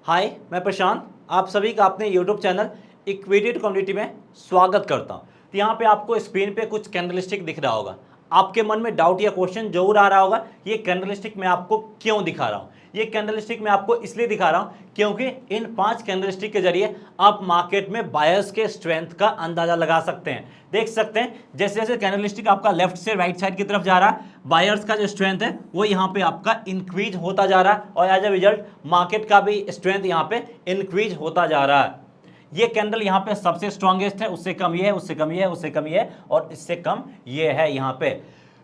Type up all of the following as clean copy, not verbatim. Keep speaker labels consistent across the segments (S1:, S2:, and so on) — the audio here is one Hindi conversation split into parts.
S1: हाय, मैं प्रशांत आप सभी का अपने YouTube चैनल इक्विटी कम्युनिटी में स्वागत करता हूं। तो यहाँ पे आपको स्क्रीन पे कुछ कैंडलस्टिक दिख रहा होगा। आपके मन में डाउट या क्वेश्चन जरूर आ रहा होगा, ये कैंडलस्टिक मैं आपको क्यों दिखा रहा हूँ। ये कैंडलस्टिक मैं आपको इसलिए दिखा रहा हूँ क्योंकि इन 5 कैंडलस्टिक के जरिए आप मार्केट में बायर्स के स्ट्रेंथ का अंदाजा लगा सकते हैं। देख सकते हैं जैसे जैसे कैंडलस्टिक आपका लेफ्ट से राइट साइड की तरफ जा रहा है, बायर्स का जो स्ट्रेंथ है वो यहाँ पे आपका इंक्रीज होता जा रहा है और एज अ रिजल्ट मार्केट का भी स्ट्रेंथ यहाँ पे इंक्रीज होता जा रहा है। ये कैंडल यहाँ पे सबसे स्ट्रॉन्गेस्ट है, उससे कम ये है, उससे कम ये है, उससे कम ये है और इससे कम ये है यहाँ पे।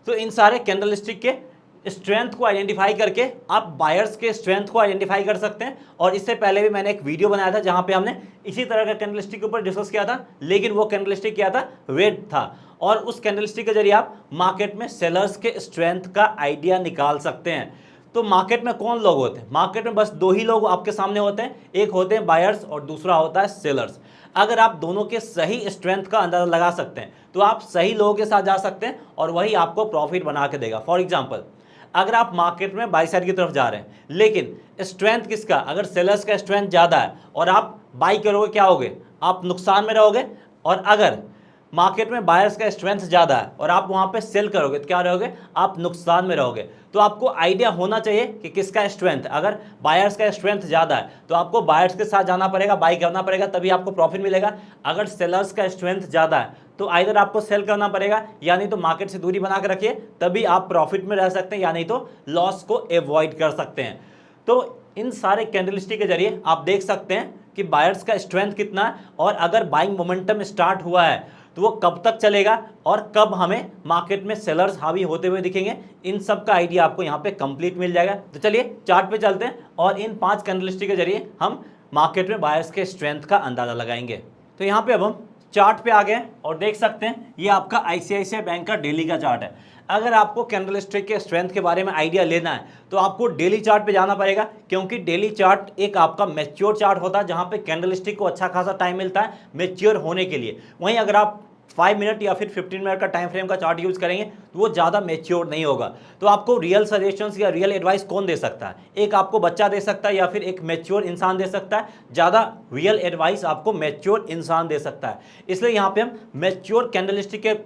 S1: तो इन सारे कैंडलस्टिक के स्ट्रेंथ को आइडेंटिफाई करके आप बायर्स के स्ट्रेंथ को आइडेंटिफाई कर सकते हैं। और इससे पहले भी मैंने एक वीडियो बनाया था जहां पे हमने इसी तरह का कैंडलस्टिक के ऊपर डिस्कस किया था, लेकिन वो कैंडलस्टिक क्या था, रेड था। और उस कैंडलस्टिक के जरिए आप मार्केट में सेलर्स के स्ट्रेंथ का आइडिया निकाल सकते हैं। तो मार्केट में कौन लोग होते हैं? मार्केट में बस दो ही लोग आपके सामने होते हैं, एक होते हैं बायर्स और दूसरा होता है सेलर्स। अगर आप दोनों के सही स्ट्रेंथ का अंदाजा लगा सकते हैं तो आप सही लोगों के साथ जा सकते हैं और वही आपको प्रॉफिट बना के देगा। फॉर एग्जाम्पल, अगर आप मार्केट में बाई साइड की तरफ जा रहे हैं लेकिन स्ट्रेंथ किसका, अगर सेलर्स का स्ट्रेंथ ज़्यादा है और आप बाई करोगे, क्या होगे, आप नुकसान में रहोगे। और अगर मार्केट में बायर्स का स्ट्रेंथ ज़्यादा है और आप वहाँ पे सेल करोगे तो क्या रहोगे, आप नुकसान में रहोगे। तो आपको आइडिया होना चाहिए कि किसका स्ट्रेंथ। अगर बायर्स का स्ट्रेंथ ज़्यादा है तो आपको बायर्स के साथ जाना पड़ेगा, बाई करना पड़ेगा, तभी आपको प्रॉफिट मिलेगा। अगर सेलर्स का स्ट्रेंथ ज़्यादा है तो आइदर आपको सेल करना पड़ेगा या नहीं तो मार्केट से दूरी बना के रखिए, तभी आप प्रॉफिट में रह सकते हैं, या नहीं तो लॉस को अवॉइड कर सकते हैं। तो इन सारे कैंडलस्टिक के जरिए आप देख सकते हैं कि बायर्स का स्ट्रेंथ कितना है और अगर बाइंग मोमेंटम स्टार्ट हुआ है तो वो कब तक चलेगा और कब हमें मार्केट में सेलर्स हावी होते हुए दिखेंगे। इन सब का आइडिया आपको यहाँ पे कंप्लीट मिल जाएगा। तो चलिए चार्ट पे चलते हैं और इन 5 कैंडलस्टिक के जरिए हम मार्केट में बायर्स के स्ट्रेंथ का अंदाजा लगाएंगे। तो यहाँ पे अब हम चार्ट पे आ गए और देख सकते हैं ये आपका आईसीआईसीआई बैंक का डेली का चार्ट है। अगर आपको कैंडलस्टिक के स्ट्रेंथ के बारे में आइडिया लेना है तो आपको डेली चार्ट पे जाना पड़ेगा, क्योंकि डेली चार्ट एक आपका मैच्योर चार्ट होता है जहां पे कैंडलस्टिक को अच्छा खासा टाइम मिलता है मैच्योर होने के लिए। वहीं अगर आप 5 मिनट या फिर 15 मिनट का टाइम फ्रेम का चार्ट यूज करेंगे तो वो ज़्यादा मैच्योर नहीं होगा। तो आपको रियल सजेशंस या रियल एडवाइस कौन दे सकता है? एक आपको बच्चा दे सकता है या फिर एक मैच्योर इंसान दे सकता है। ज़्यादा रियल एडवाइस आपको मैच्योर इंसान दे सकता है। इसलिए यहाँ पे हम मैच्योर कैंडलस्टिक के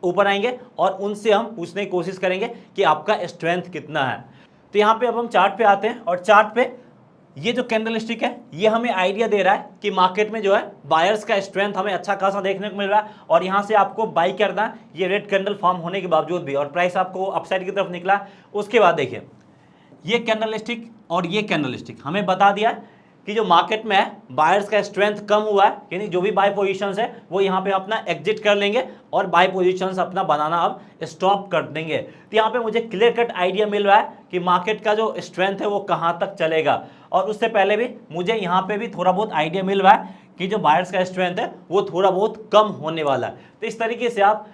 S1: ऊपर आएंगे और उनसे हम पूछने की कोशिश करेंगे कि आपका स्ट्रेंथ कितना है। तो यहाँ पे अब हम चार्ट पे आते हैं और चार्ट पे ये जो कैंडलस्टिक है ये हमें आइडिया दे रहा है कि मार्केट में जो है बायर्स का स्ट्रेंथ हमें अच्छा खासा देखने को मिल रहा है और यहाँ से आपको बाई करना है, ये रेड कैंडल फॉर्म होने के बावजूद भी, और प्राइस आपको अपसाइड की तरफ निकला। उसके बाद देखिए ये कैंडलस्टिक और ये कैंडलस्टिक हमें बता दिया है कि जो मार्केट में है बायर्स का स्ट्रेंथ कम हुआ है, यानी जो भी बाय पोजीशंस है वो यहाँ पे अपना एग्जिट कर लेंगे और बाय पोजीशंस अपना बनाना अब स्टॉप कर देंगे। तो यहाँ पे मुझे क्लियर कट आइडिया मिल रहा है कि मार्केट का जो स्ट्रेंथ है वो कहाँ तक चलेगा। और उससे पहले भी मुझे यहाँ पे भी थोड़ा बहुत आइडिया मिल रहा है कि जो बायर्स का स्ट्रेंथ है वो थोड़ा बहुत कम होने वाला है। तो इस तरीके से आप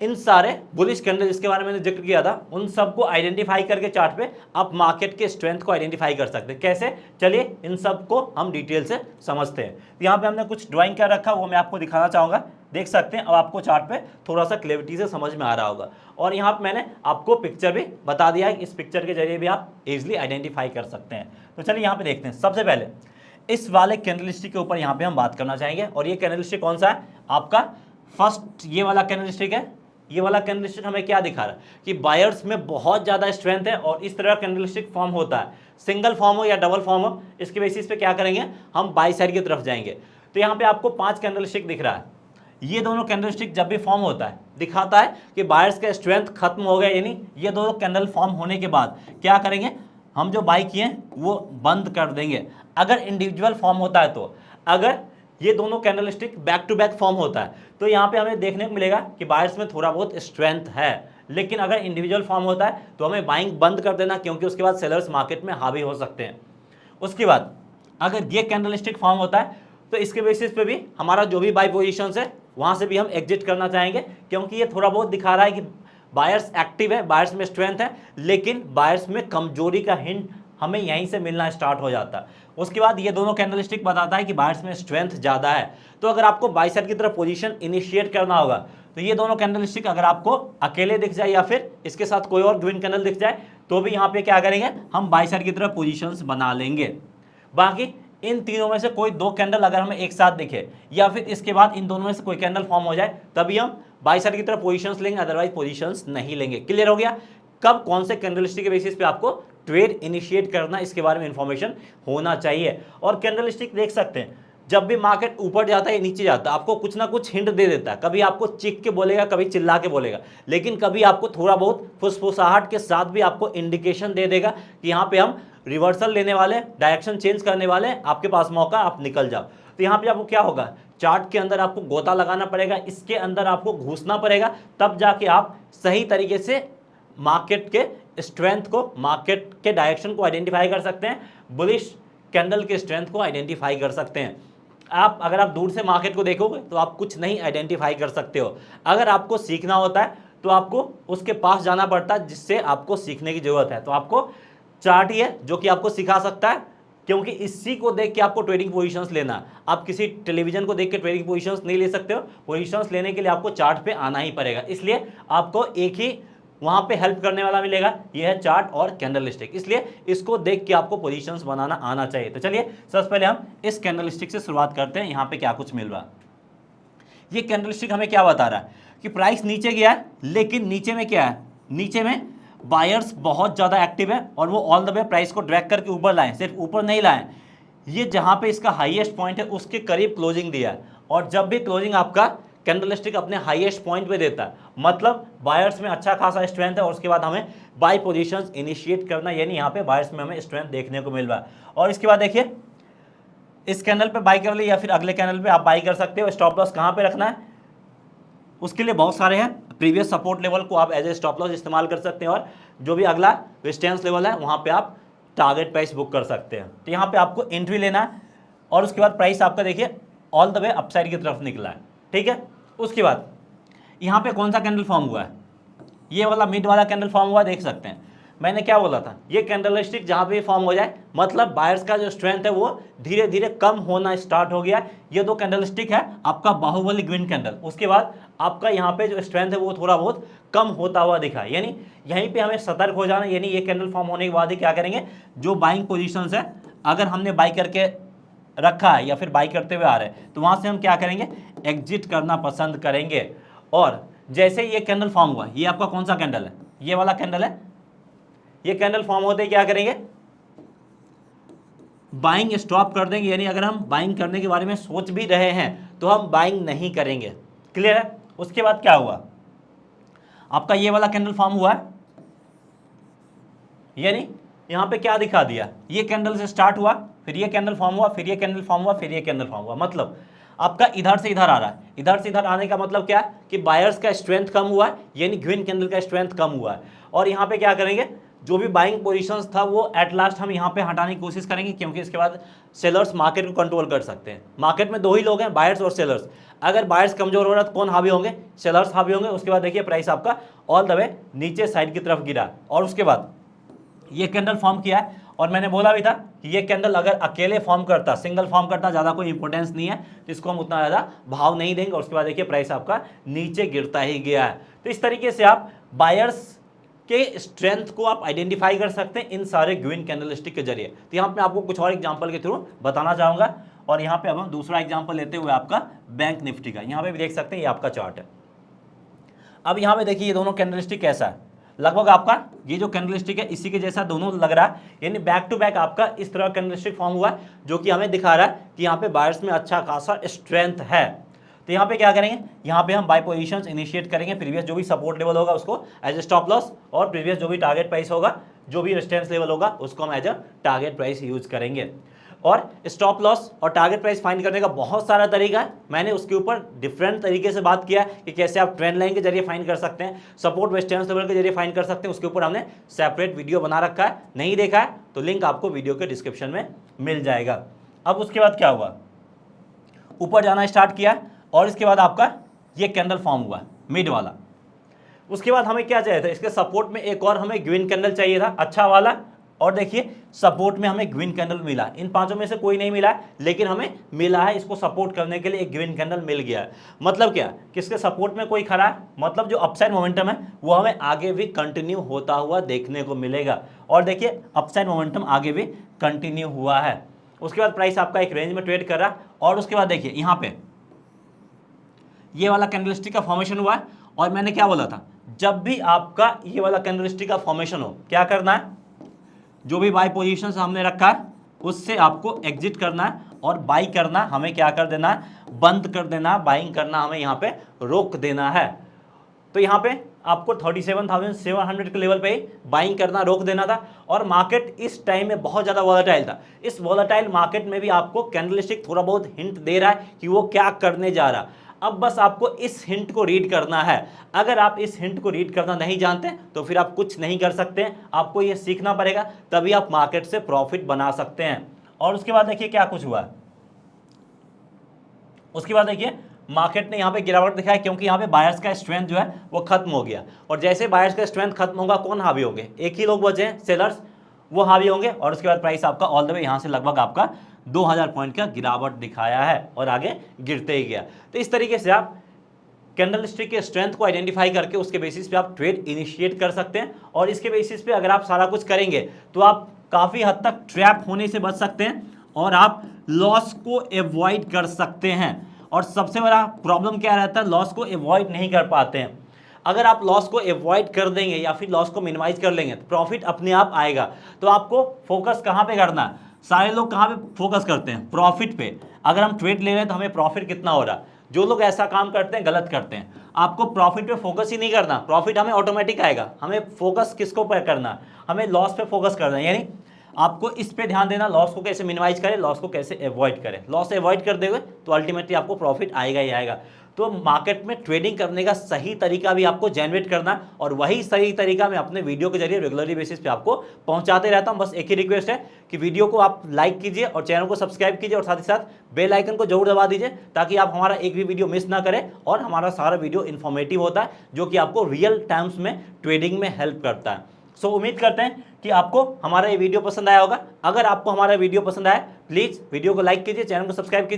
S1: इन सारे बुलिश कैंडल जिसके बारे में मैंने जिक्र किया था उन सबको आइडेंटिफाई करके चार्ट पे आप मार्केट के स्ट्रेंथ को आइडेंटिफाई कर सकते हैं। कैसे? चलिए इन सबको हम डिटेल से समझते हैं। तो यहाँ पे हमने कुछ ड्राइंग कर रखा वो मैं आपको दिखाना चाहूँगा। देख सकते हैं अब आपको चार्ट पे थोड़ा सा क्लैरिटी से समझ में आ रहा होगा। और यहाँ पर मैंने आपको पिक्चर भी बता दिया है, इस पिक्चर के जरिए भी आप ईजिली आइडेंटिफाई कर सकते हैं। तो चलिए यहाँ पे देखते हैं। सबसे पहले इस वाले कैंडलस्टिक के ऊपर यहाँ पे हम बात करना चाहेंगे और ये कैंडलस्टिक कौन सा है? आपका फर्स्ट ये वाला कैंडलस्टिक है। ये वाला कैंडलस्टिक हमें क्या दिखा रहा है कि बायर्स में बहुत ज़्यादा स्ट्रेंथ है और इस तरह कैंडलस्टिक फॉर्म होता है, सिंगल फॉर्म हो या डबल फॉर्म हो, इसके बेसिस पे क्या करेंगे, हम बाई साइड की तरफ जाएंगे। तो यहाँ पे आपको 5 कैंडलस्टिक दिख रहा है। ये दोनों कैंडलस्टिक जब भी फॉर्म होता है दिखाता है कि बायर्स का स्ट्रेंथ खत्म हो गया, यानी ये दोनों कैंडल फॉर्म होने के बाद क्या करेंगे, हम जो बाई किए वो बंद कर देंगे। अगर इंडिविजुअल फॉर्म होता है तो अगर ये दोनों candlestick back to back form होता है तो यहाँ पे हमें देखने को मिलेगा कि बायर्स में थोड़ा बहुत स्ट्रेंथ है। लेकिन अगर इंडिविजुअल फॉर्म होता है तो हमें बाइंग बंद कर देना, क्योंकि उसके बाद सेलर्स मार्केट में हावी हो सकते हैं। उसके बाद अगर ये कैंडलस्टिक फॉर्म होता है तो इसके बेसिस पे भी हमारा जो भी बाई पोजीशंस है वहाँ से भी हम एग्जिट करना चाहेंगे, क्योंकि ये थोड़ा बहुत दिखा रहा है कि बायर्स एक्टिव है, बायर्स में स्ट्रेंथ है, लेकिन बायर्स में कमजोरी का हिंट हमें यहीं से मिलना स्टार्ट हो जाता है। उसके बाद ये दोनों कैंडलस्टिक बताता है कि बायर्स में स्ट्रेंथ ज़्यादा है। तो अगर आपको बाई साइड की तरफ पोजीशन इनिशिएट करना होगा तो ये दोनों कैंडलस्टिक अगर आपको अकेले दिख जाए या फिर इसके साथ कोई और ग्रीन कैंडल दिख जाए तो भी यहाँ पे क्या करेंगे, हम बाई साइड की तरफ पोजीशंस बना लेंगे। बाकी इन तीनों में से कोई दो कैंडल अगर हमें एक साथ दिखे या फिर इसके बाद इन दोनों में से कोई कैंडल फॉर्म हो जाए तभी हम बाई साइड की तरफ पोजीशंस लेंगे, अदरवाइज पोजीशंस नहीं लेंगे। क्लियर हो गया? कब कौन से कैंडलस्टिक के बेसिस पे आपको ट्रेड इनिशिएट करना, इसके बारे में इंफॉर्मेशन होना चाहिए। और कैंडलस्टिक देख सकते हैं, जब भी मार्केट ऊपर जाता है नीचे जाता है, आपको कुछ ना कुछ हिंट दे देता है। कभी आपको चीख के बोलेगा, कभी चिल्ला के बोलेगा, लेकिन कभी आपको थोड़ा बहुत फुसफुसाहट के साथ भी आपको इंडिकेशन दे देगा कि यहाँ पे हम रिवर्सल लेने वाले, डायरेक्शन चेंज करने वाले, आपके पास मौका, आप निकल जाओ। तो यहाँ पे आपको क्या होगा, चार्ट के अंदर आपको गोता लगाना पड़ेगा, इसके अंदर आपको घुसना पड़ेगा, तब जाके आप सही तरीके से मार्केट के स्ट्रेंथ को, मार्केट के डायरेक्शन को आइडेंटिफाई कर सकते हैं, बुलिश कैंडल के स्ट्रेंथ को आइडेंटिफाई कर सकते हैं। आप अगर आप दूर से मार्केट को देखोगे तो आप कुछ नहीं आइडेंटिफाई कर सकते हो। अगर आपको सीखना होता है तो आपको उसके पास जाना पड़ता है जिससे आपको सीखने की जरूरत है। तो आपको चार्ट ही है जो कि आपको सिखा सकता है, क्योंकि इसी को देख के आपको ट्रेडिंग पोजीशंस लेना है। आप किसी टेलीविजन को देख के ट्रेडिंग पोजीशंस नहीं ले सकते हो। पोजीशंस लेने के लिए आपको चार्ट पे आना ही पड़ेगा। इसलिए आपको एक ही वहां पे हेल्प करने वाला मिलेगा, यह है चार्ट और कैंडलस्टिक। इसलिए इसको देख के आपको पोजीशंस बनाना आना चाहिए। तो चलिए सबसे पहले हम इस कैंडलस्टिक से शुरुआत करते हैं। यहाँ पे क्या कुछ मिल रहा है, ये कैंडलस्टिक हमें क्या बता रहा है कि प्राइस नीचे गया है, लेकिन नीचे में क्या है, नीचे में बायर्स बहुत ज़्यादा एक्टिव है और वो ऑल द वे प्राइस को ड्रैग करके ऊपर लाए। सिर्फ ऊपर नहीं लाए, ये जहाँ पे इसका हाईएस्ट पॉइंट है उसके करीब क्लोजिंग दिया है। और जब भी क्लोजिंग आपका कैंडलस्टिक अपने हाईएस्ट पॉइंट पे देता है, मतलब बायर्स में अच्छा खासा स्ट्रेंथ है और उसके बाद हमें बाय पोजीशंस इनिशिएट करना, यानी यहाँ पे बायर्स में हमें स्ट्रेंथ देखने को मिल रहा है। और इसके बाद देखिए, इस कैंडल पे बाई कर ले या फिर अगले कैंडल पे आप बाई कर सकते हो। स्टॉप लॉस कहाँ पे रखना है, उसके लिए बहुत सारे हैं। प्रीवियस सपोर्ट लेवल को आप एज ए स्टॉप लॉस इस्तेमाल कर सकते हैं, और जो भी अगला रेजिस्टेंस लेवल है वहाँ पे आप टारगेट प्राइस बुक कर सकते हैं। तो यहाँ पे आपको एंट्री लेना है और उसके बाद प्राइस आपका देखिए ऑल द वे अपसाइड की तरफ निकला है, ठीक है। उसके बाद यहाँ पे कौन सा कैंडल फॉर्म हुआ है, ये वाला मिड वाला कैंडल फॉर्म हुआ, देख सकते हैं। मैंने क्या बोला था, ये कैंडलस्टिक जहाँ पे फॉर्म हो जाए, मतलब बायर्स का जो स्ट्रेंथ है वो धीरे धीरे कम होना स्टार्ट हो गया। ये दो कैंडलस्टिक है आपका बाहुबली ग्रीन कैंडल, उसके बाद आपका यहाँ पे जो स्ट्रेंथ है वो थोड़ा बहुत कम होता हुआ दिखा, यानी यहीं पे हमें सतर्क हो जाना। यानी ये कैंडल फॉर्म होने के बाद ही क्या करेंगे, जो बाइंग पोजिशन है, अगर हमने बाई करके रखा है या फिर बाई करते हुए आ रहे हैं, तो वहाँ से हम क्या करेंगे, एग्जिट करना पसंद करेंगे। और जैसे ये कैंडल फॉर्म हुआ, ये आपका कौन सा कैंडल है, ये वाला कैंडल है, ये कैंडल फॉर्म होते क्या करेंगे, बाइंग स्टॉप कर देंगे। यानी अगर हम बाइंग करने के बारे में सोच भी रहे हैं तो हम बाइंग नहीं करेंगे। क्लियर है? उसके बाद क्या हुआ, आपका ये वाला कैंडल फॉर्म हुआ है, यानी यहां पे क्या दिखा दिया, ये कैंडल से स्टार्ट हुआ, फिर ये कैंडल फॉर्म हुआ, फिर ये कैंडल फॉर्म हुआ, फिर ये कैंडल फॉर्म हुआ। मतलब आपका इधर से इधर आ रहा है। इधर से इधर आने का मतलब क्या है कि बायर्स का स्ट्रेंथ कम हुआ है, यानी ग्रीन कैंडल का स्ट्रेंथ कम हुआ है। और यहाँ पे क्या करेंगे, जो भी बाइंग पोजीशंस था वो एट लास्ट हम यहाँ पे हटाने की कोशिश करेंगे, क्योंकि इसके बाद सेलर्स मार्केट को कंट्रोल कर सकते हैं। मार्केट में दो ही लोग हैं, बायर्स और सेलर्स। अगर बायर्स कमजोर हो रहा है तो कौन हावी होंगे, सेलर्स हावी होंगे। उसके बाद देखिए प्राइस आपका ऑल द वे नीचे साइड की तरफ गिरा, और उसके बाद ये कैंडल फॉर्म किया है। और मैंने बोला भी था कि ये कैंडल अगर अकेले फॉर्म करता, सिंगल फॉर्म करता, ज़्यादा कोई इंपॉर्टेंस नहीं है, तो इसको हम उतना ज़्यादा भाव नहीं देंगे। और उसके बाद देखिए प्राइस आपका नीचे गिरता ही गया है। तो इस तरीके से आप बायर्स के स्ट्रेंथ को आप आइडेंटिफाई कर सकते हैं इन सारे ग्रीन कैंडलस्टिक के जरिए। तो यहाँ पे आपको कुछ और एग्जांपल के थ्रू बताना चाहूँगा। और यहाँ पे अब हम दूसरा एग्जांपल लेते हुए आपका बैंक निफ्टी का, यहाँ पे भी देख सकते हैं ये आपका चार्ट है। अब यहाँ पे देखिए ये दोनों कैंडलस्टिक कैसा है, लगभग आपका ये जो कैंडलस्टिक है इसी के जैसा दोनों लग रहा है, यानी बैक टू बैक आपका इस तरह कैंडलस्टिक फॉर्म हुआ है, जो कि हमें दिखा रहा है कि यहाँ पे बायर्स में अच्छा खासा स्ट्रेंथ है। तो यहाँ पे क्या करेंगे, यहाँ पे हम बाय पोजीशंस इनिशिएट करेंगे। प्रीवियस जो भी सपोर्ट लेवल होगा उसको एज ए स्टॉप लॉस, और प्रीवियस जो भी टारगेट प्राइस होगा, जो भी रेजिस्टेंस लेवल होगा, उसको हम as a target price use करेंगे। और स्टॉप लॉस और टारगेट प्राइस फाइंड करने का बहुत सारा तरीका है, मैंने उसके ऊपर डिफरेंट तरीके से बात किया कि कैसे आप ट्रेंड लाइन के जरिए फाइंड कर सकते हैं, सपोर्ट रेजिस्टेंस लेवल के जरिए फाइंड कर सकते हैं। उसके ऊपर हमने सेपरेट वीडियो बना रखा है, नहीं देखा है तो लिंक आपको वीडियो के डिस्क्रिप्शन में मिल जाएगा। अब उसके बाद क्या हुआ, ऊपर जाना स्टार्ट किया और इसके बाद आपका ये कैंडल फॉर्म हुआ मिड वाला। उसके बाद हमें क्या चाहिए था, इसके सपोर्ट में एक और हमें ग्रीन कैंडल चाहिए था, अच्छा वाला। और देखिए सपोर्ट में हमें ग्रीन कैंडल मिला, इन पांचों में से कोई नहीं मिला, लेकिन हमें मिला है, इसको सपोर्ट करने के लिए एक ग्रीन कैंडल मिल गया है। मतलब क्या, किसके सपोर्ट में कोई खड़ा है, मतलब जो अपसाइड मोमेंटम है वो हमें आगे भी कंटिन्यू होता हुआ देखने को मिलेगा। और देखिए अपसाइड मोमेंटम आगे भी कंटिन्यू हुआ है। उसके बाद प्राइस आपका एक रेंज में ट्रेड कर रहा है, और उसके बाद देखिए यहाँ पे ये वाला कैंडलस्टिक का फॉर्मेशन हुआ है, और मैंने क्या बोला था, जब भी आपका ये वाला कैंडलस्टिक का फॉर्मेशन हो, क्या करना है, जो भी बाई पोजीशन हमने रखा है उससे आपको एग्जिट करना है, और बाई करना हमें क्या कर देना है, बंद कर देना, बाइंग करना हमें यहाँ पे रोक देना है। तो यहाँ पे आपको 37,700 के लेवल पे ही बाइंग करना रोक देना था, और मार्केट इस टाइम में बहुत ज़्यादा वॉलेटाइल था। इस वॉलेटाइल मार्केट में भी आपको कैंडलस्टिक थोड़ा बहुत हिंट दे रहा है कि वो क्या करने जा रहा है। अब बस आपको इस हिंट को रीड करना है। अगर आप इस हिंट को रीड करना नहीं जानते तो फिर आप कुछ नहीं कर सकते हैं, आपको ये सीखना पड़ेगा, तभी आप मार्केट से प्रॉफिट बना सकते हैं। और उसके बाद देखिए क्या कुछ हुआ है, उसके बाद देखिए मार्केट ने यहाँ पे गिरावट दिखाई, क्योंकि यहाँ पे बायर्स का स्ट्रेंथ जो है वो खत्म हो गया, और जैसे बायर्स का स्ट्रेंथ खत्म होगा कौन हावी होंगे, एक ही लोग बचे हैं सेलर्स, वो हावी होंगे, और उसके बाद प्राइस आपका ऑल द वे यहाँ से लगभग आपका 2000 पॉइंट का गिरावट दिखाया है, और आगे गिरते ही गया। तो इस तरीके से आप कैंडलस्टिक के स्ट्रेंथ को आइडेंटिफाई करके उसके बेसिस पे आप ट्रेड इनिशिएट कर सकते हैं, और इसके बेसिस पे अगर आप सारा कुछ करेंगे तो आप काफ़ी हद तक ट्रैप होने से बच सकते हैं, और आप लॉस को एवॉइड कर सकते हैं। और सबसे बड़ा प्रॉब्लम क्या रहता है, लॉस को एवॉइड नहीं कर पाते हैं। अगर आप लॉस को एवॉइड कर देंगे या फिर लॉस को मिनिमाइज कर लेंगे तो प्रॉफिट अपने आप आएगा। तो आपको फोकस कहाँ पे करना है, सारे लोग कहाँ पे फोकस करते हैं, प्रॉफिट पे। अगर हम ट्रेड ले रहे हैं तो हमें प्रॉफिट कितना हो रहा है, जो लोग ऐसा काम करते हैं गलत करते हैं। आपको प्रॉफिट पे फोकस ही नहीं करना, प्रॉफिट हमें ऑटोमेटिक आएगा। हमें फोकस किसको पे करना है, हमें लॉस पे फोकस करना है, यानी आपको इस पे ध्यान देना, लॉस को कैसे मिनिमाइज करें, लॉस को कैसे अवॉइड करें। लॉस अवॉइड कर देंगे तो अल्टीमेटली आपको प्रॉफिट आएगा ही आएगा। तो मार्केट में ट्रेडिंग करने का सही तरीका भी आपको जनरेट करना, और वही सही तरीका मैं अपने वीडियो के जरिए रेगुलरली बेसिस पे आपको पहुंचाते रहता हूं। बस एक ही रिक्वेस्ट है कि वीडियो को आप लाइक कीजिए और चैनल को सब्सक्राइब कीजिए, और साथ ही साथ बेल आइकन को जरूर दबा दीजिए, ताकि आप हमारा एक भी वीडियो मिस ना करें। और हमारा सारा वीडियो इन्फॉर्मेटिव होता है, जो कि आपको रियल टाइम्स में ट्रेडिंग में हेल्प करता है। सो उम्मीद करते हैं कि आपको हमारा ये वीडियो पसंद आया होगा। अगर आपको हमारा वीडियो पसंद आया, प्लीज़ वीडियो को लाइक कीजिए, चैनल को सब्सक्राइब कीजिए।